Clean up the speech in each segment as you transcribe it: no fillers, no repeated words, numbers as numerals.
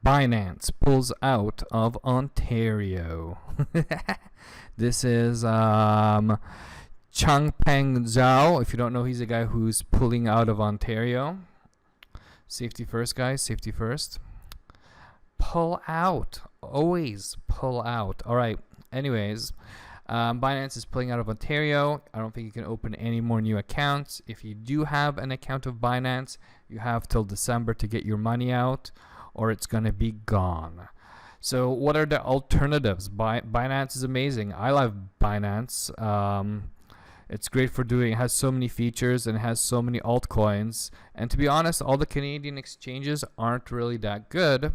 Binance pulls out of Ontario. This is Changpeng Zhao. If you don't know, he's a guy who's pulling out of Ontario. Safety first, guys. Safety first. Pull out. Always pull out. All right. Anyways, Binance is pulling out of Ontario. I don't think you can open any more new accounts. If you do have an account of Binance, you have till December to get your money out, or it's going to be gone. So what are the alternatives? Binance is amazing. I love Binance. It's great for doing, it has so many features and it has so many altcoins. And to be honest, all the Canadian exchanges aren't really that good.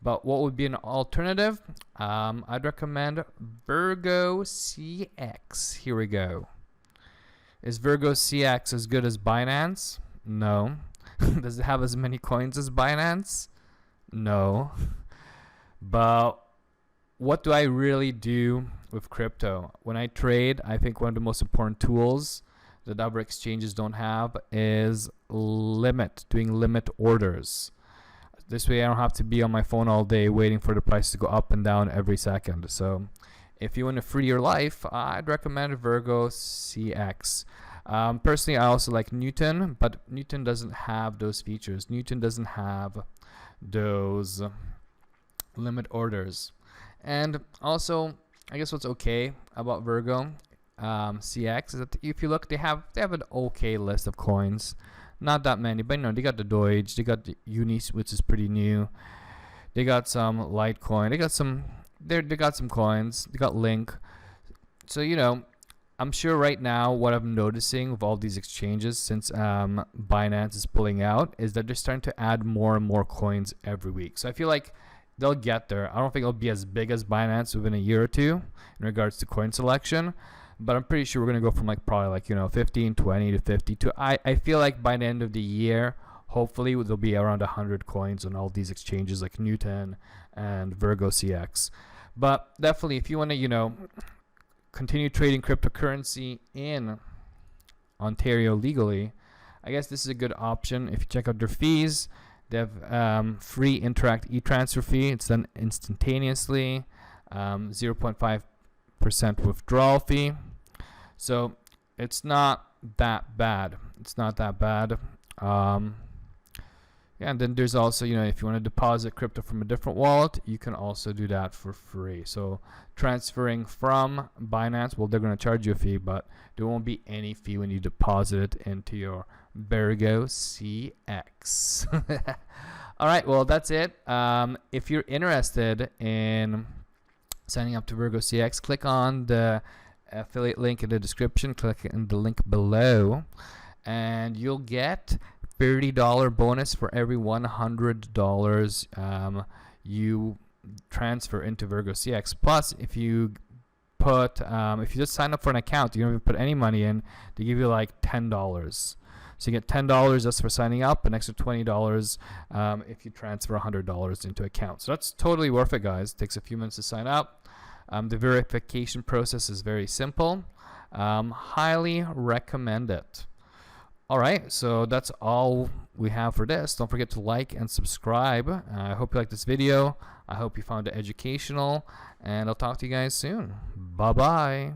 But what would be an alternative? I'd recommend Virgo CX. Here we go. Is Virgo CX as good as Binance? No. Does it have as many coins as Binance? No. But what do I really do with crypto? When I trade, I think one of the most important tools that other exchanges don't have is doing limit orders. This way I don't have to be on my phone all day waiting for the price to go up and down every second. So if you want to free your life, I'd recommend Virgo CX. Personally, I also like Newton, but Newton doesn't have those features. Newton doesn't have those limit orders. And also, I guess what's okay about Virgo CX is that if you look, they have an okay list of coins. Not that many, but you know, they got the Doge, they got the Unis, which is pretty new. They got some Litecoin, they got some coins, they got Link. So you know, I'm sure right now what I'm noticing with all these exchanges since Binance is pulling out is that they're starting to add more and more coins every week. So I feel like they'll get there. I don't think it'll be as big as Binance within a year or two in regards to coin selection. But I'm pretty sure we're going to go from probably 15, 20 to 50 to I feel like by the end of the year, hopefully there'll be around 100 coins on all these exchanges like Newton and Virgo CX. But definitely if you want to, continue trading cryptocurrency in Ontario legally, I guess this is a good option. If you check out their fees, they have free Interact e-transfer fee. It's done instantaneously, 0.5% withdrawal fee. So it's not that bad. It's not that bad. Yeah, and then there's also, if you want to deposit crypto from a different wallet, you can also do that for free. So transferring from Binance, well, they're going to charge you a fee, but there won't be any fee when you deposit it into your Virgo CX. All right, well, that's it. If you're interested in signing up to Virgo CX, click on the affiliate link in the description, click in the link below, and you'll get $30 bonus for every $100 you transfer into Virgo CX. Plus, if you just sign up for an account, you don't even put any money in, they give you like $10. So you get $10 just for signing up, an extra $20 if you transfer $100 into account. So that's totally worth it, guys. It takes a few minutes to sign up. The verification process is very simple. Highly recommend it. All right, so that's all we have for this. Don't forget to like and subscribe. I hope you liked this video. I hope you found it educational, and I'll talk to you guys soon. Bye-bye.